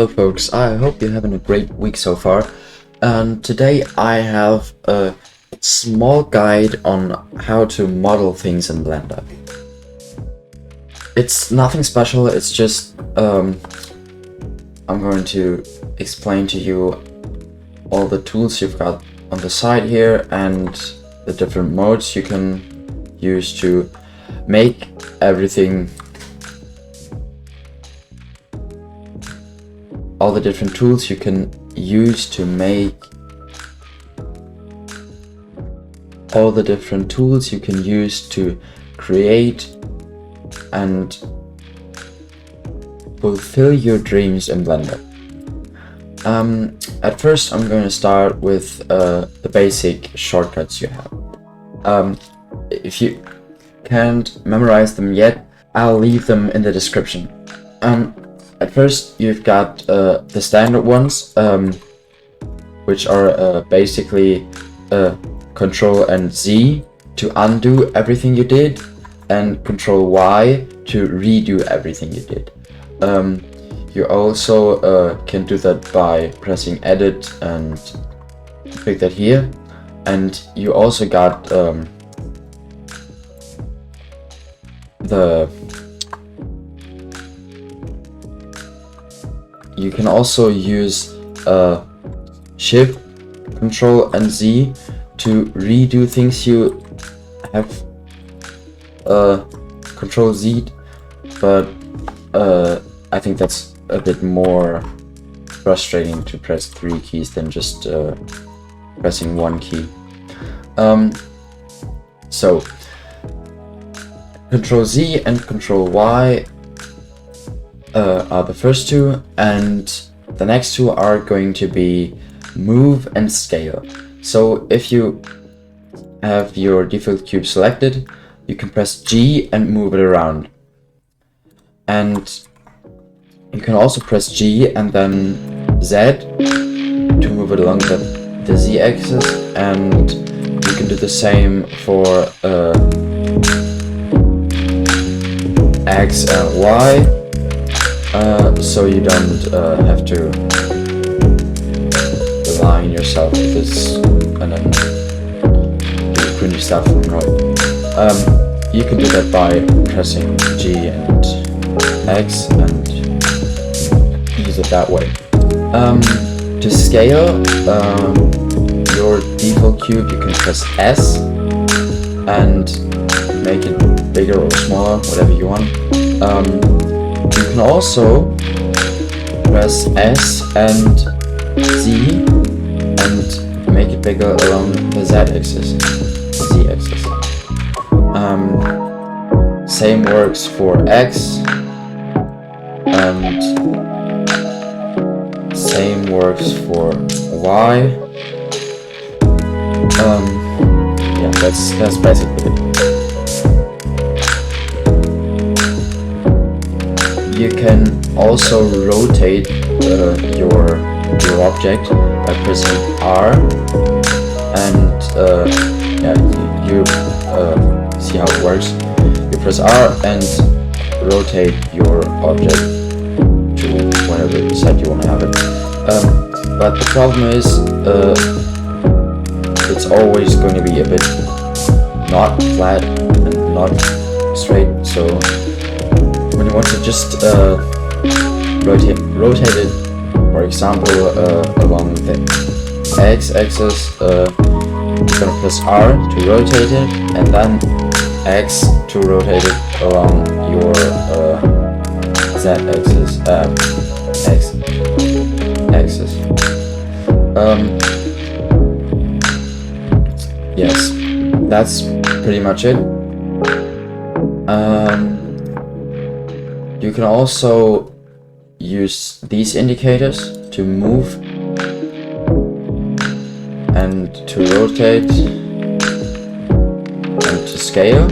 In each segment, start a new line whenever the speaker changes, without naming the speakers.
Hello folks, I hope you're having a great week so far, and today I have a small guide on how to model things in Blender. It's nothing special, it's just I'm going to explain to you all the tools you've got on the side here and the different modes you can use to make everything. All the different tools you can use to make create and fulfill your dreams in Blender. At first I'm going to start with the basic shortcuts you have. If you can't memorize them yet, I'll leave them in the description. At first, you've got the standard ones, which are basically Control and Z to undo everything you did, and Control Y to redo everything you did. You also can do that by pressing Edit and click that here, and you also got You can also use Shift, Control and Z to redo things you have Control Z, but I think that's a bit more frustrating to press 3 keys than just pressing 1 key. So Control Z and Control Y are the first two, and the next two are going to be Move and Scale. So if you have your default cube selected, you can press G and move it around, and you can also press G and then Z to move it along the Z axis, and you can do the same for X and Y. So you don't have to rely on yourself with this and then do cringy stuff. You can do that by pressing G and X and use it that way. To scale your default cube, you can press S and make it bigger or smaller, whatever you want. You can also press S and Z and make it bigger along the Z axis. Same works for X, and same works for Y. Yeah, that's basically it. You can also rotate your object by pressing R, and you see how it works. You press R and rotate your object to whenever side you want to have it. But the problem is it's always going to be a bit not flat and not straight, so when you want to just rotate it, for example, along the X axis, you're gonna press R to rotate it, and then X to rotate it along your Z axis, X axis. Yes, that's pretty much it. You can also use these indicators to move and to rotate and to scale.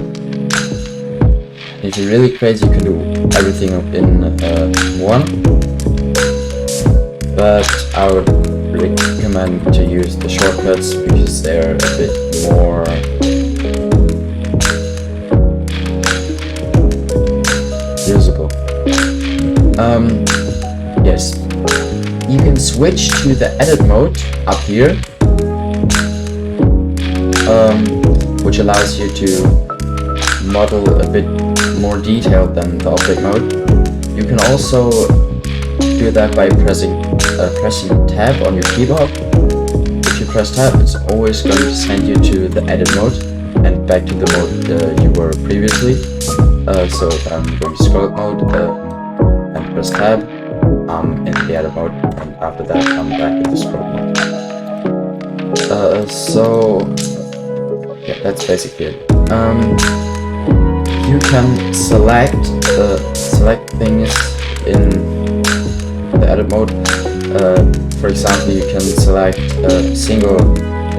If you're really crazy, you can do everything in one, but I would recommend to use the shortcuts because they're a bit more usable. Yes, you can switch to the edit mode up here, which allows you to model a bit more detailed than the object mode. You can also do that by pressing tab on your keyboard. If you press tab, it's always going to send you to the edit mode and back to the mode you were previously. So if I'm going to scroll mode and press tab, I'm in the edit mode, and after that I'm back in the scroll mode. So yeah, that's basically it. You can select things in the edit mode. For example, you can select single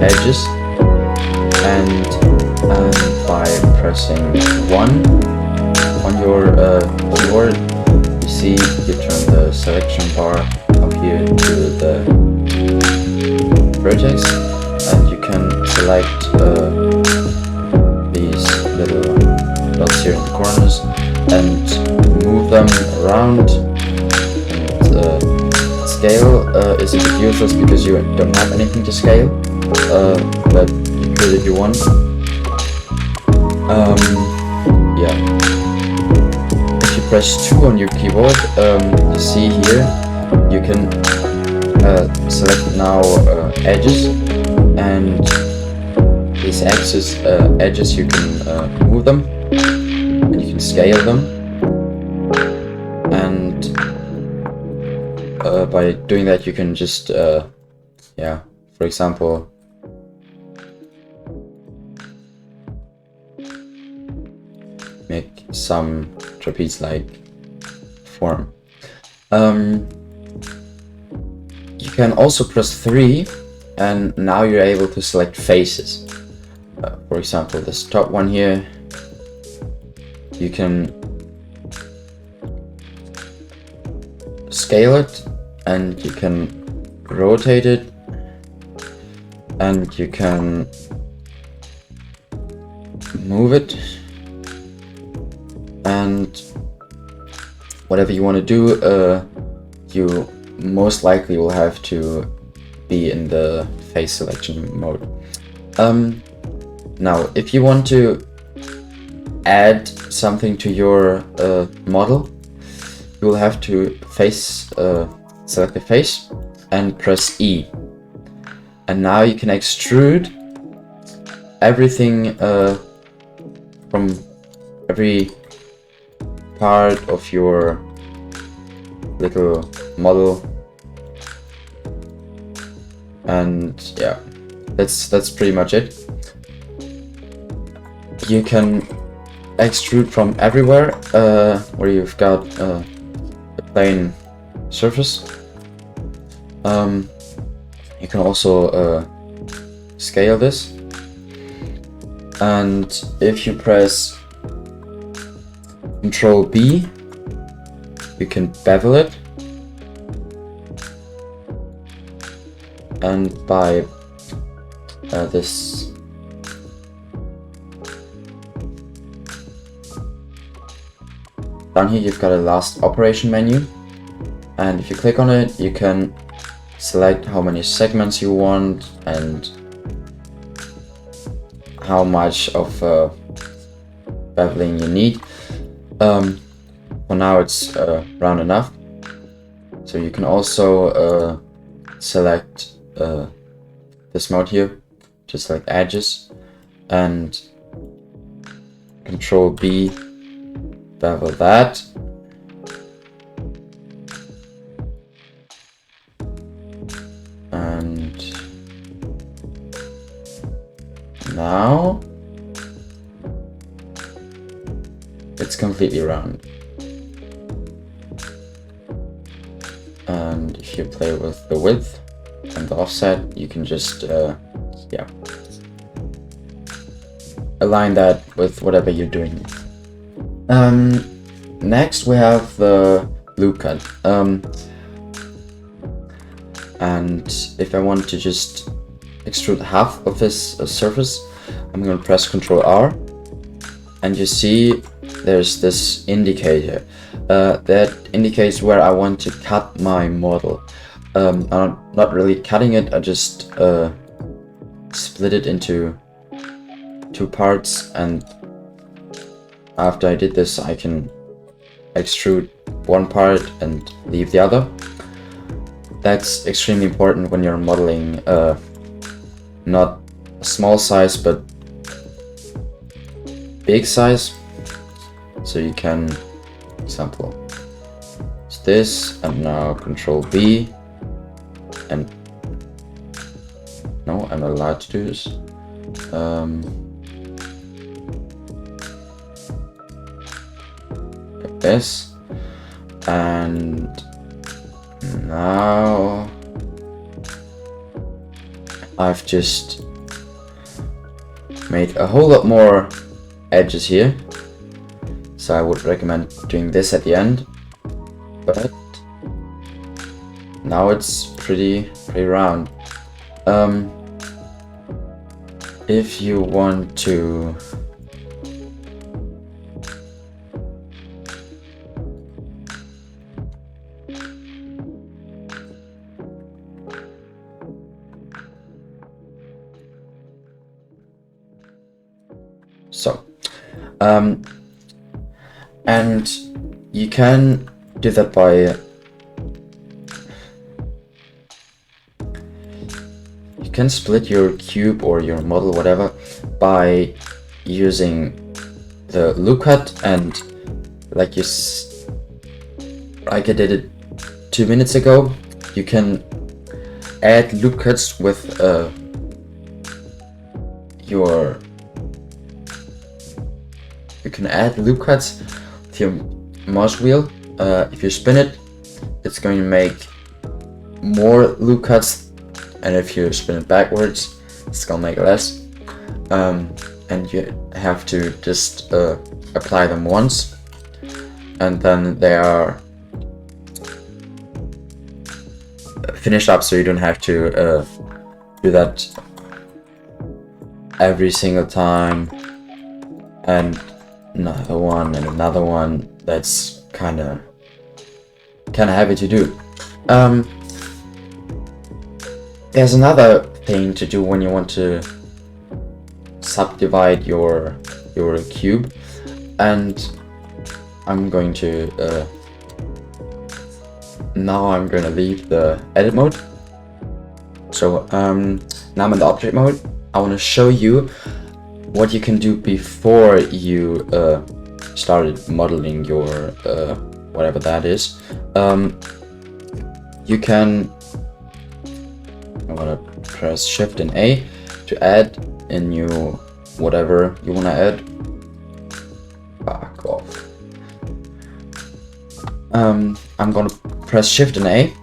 edges, and by pressing 1 on your keyboard, you see you turn the selection bar up here to the vertex, and you can select these little dots here in the corners and move them around. And scale is a bit useless because you don't have anything to scale, but you could if you want. Yeah. If you press 2 on your keyboard, you see here you can select now edges, and these edges you can move them, and you can scale them, and by doing that you can just yeah, for example, make some trapeze-like form. You can also press 3, and now you're able to select faces. For example, this top one here, you can scale it, and you can rotate it, and you can move it, and whatever you want to do, you most likely will have to be in the face selection mode. Now, if you want to add something to your model, you will have to select the face and press E. And now you can extrude everything from every part of your little model, and yeah, that's pretty much it. You can extrude from everywhere where you've got a plain surface. You can also scale this, and if you press Ctrl B, you can bevel it, and by this down here you've got a last operation menu, and if you click on it you can select how many segments you want and how much of beveling you need. For now it's round enough, so you can also select this mode here, just select edges, and Ctrl B, bevel that, and now it's completely round. And if you play with the width and the offset, you can just yeah, align that with whatever you're doing. Next we have the Loopcut, and if I want to just extrude half of this surface, I'm going to press Ctrl R, and you see there's this indicator that indicates where I want to cut my model. I'm not really cutting it, I just split it into 2 parts, and after I did this I can extrude one part and leave the other. That's extremely important when you're modeling not a small size but big size. So you can, example, it's this, and now Control B, and no, I'm not allowed to do this. Like this, and now I've just made a whole lot more edges here, so I would recommend doing this at the end, but now it's pretty round. If you want to and you can do that by you can split your cube or your model, whatever, by using the Loopcut, and like I did it 2 minutes ago, you can add Loopcuts with you can add loopcuts with your mouse wheel. If you spin it, it's going to make more loopcuts, and if you spin it backwards, it's gonna make less. And you have to just apply them once, and then they are finished up, so you don't have to do that every single time, and another one and another one. That's kind of heavy to do. There's another thing to do when you want to subdivide your cube, and I'm going to now I'm gonna leave the edit mode. So now I'm in the object mode. I want to show you what you can do before you started modeling your whatever that is. You can, I'm gonna press Shift and A to add a new whatever you want to add. Fuck off. I'm gonna press Shift and A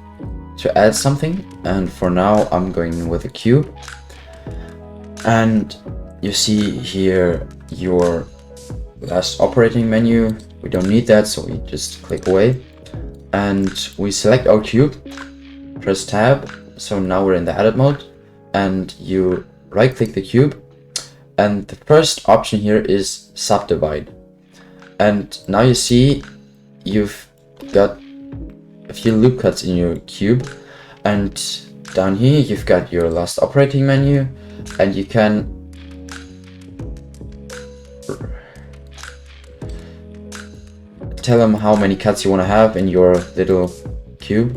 to add something, and for now I'm going with a cube. And you see here your last operating menu. We don't need that, so we just click away, and we select our cube, press Tab. So now we're in the edit mode, and you right click the cube, and the first option here is subdivide. And now you see you've got a few loop cuts in your cube, and down here you've got your last operating menu, and you can tell them how many cuts you want to have in your little cube.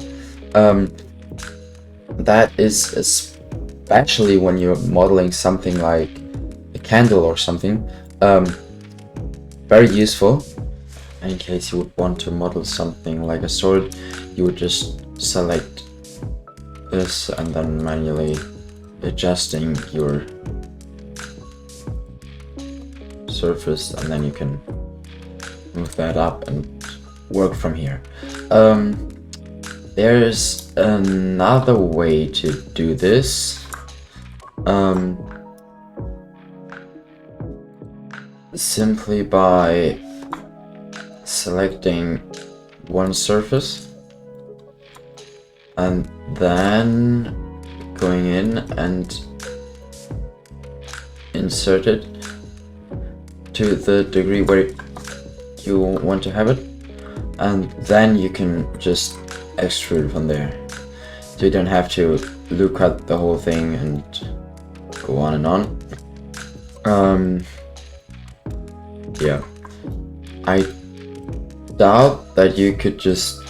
That is especially when you're modeling something like a candle or something, very useful. In case you would want to model something like a sword, you would just select this and then manually adjusting your surface, and then you can move that up and work from here. There's another way to do this. Simply by selecting one surface and then going in and insert it to the degree where you want to have it, and then you can just extrude from there. so you don't have to Loopcut the whole thing and go on and on. Yeah, I doubt that you could just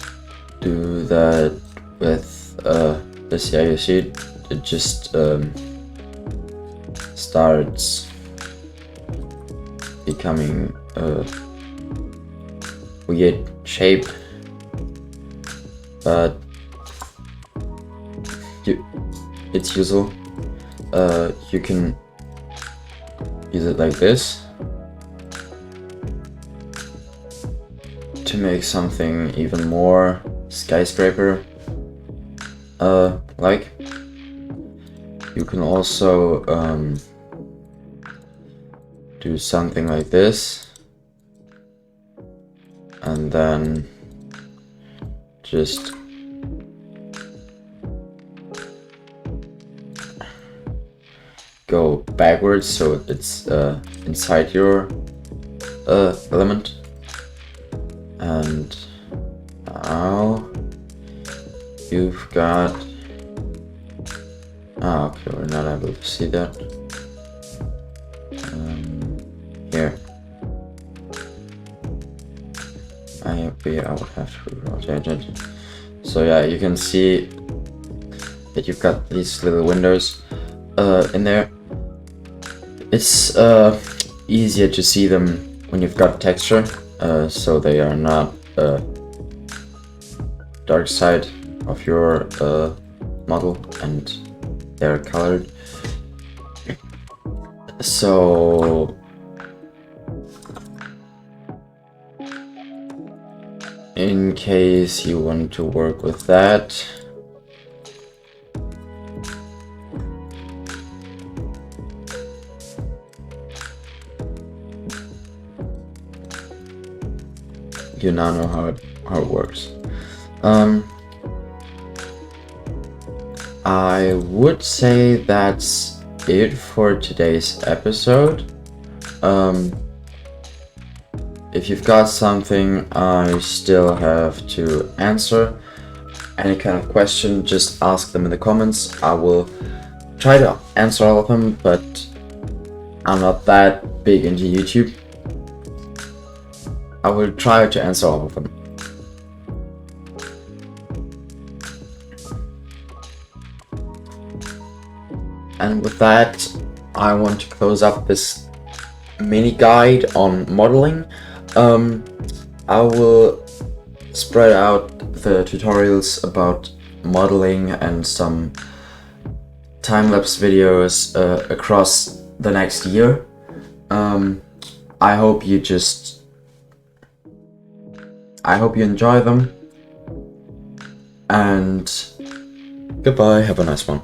do that with this. Yeah, you see it just starts becoming a weird shape, but it's useful. You can use it like this to make something even more skyscraper like. You can also do something like this, and then just go backwards so it's inside your element. And now you've got... okay, we're not able to see that. Here. I would have to rotate it. So yeah, you can see that you've got these little windows in there. It's easier to see them when you've got texture, so they are not dark side of your model and they're colored. So in case you want to work with that, you now know how it works. I would say that's it for today's episode. If you've got something I still have to answer, any kind of question, just ask them in the comments. I will try to answer all of them, but I'm not that big into YouTube. I will try to answer all of them. And with that, I want to close up this mini guide on modeling. I will spread out the tutorials about modeling and some time-lapse videos across the next year. I hope you enjoy them, and goodbye, have a nice one.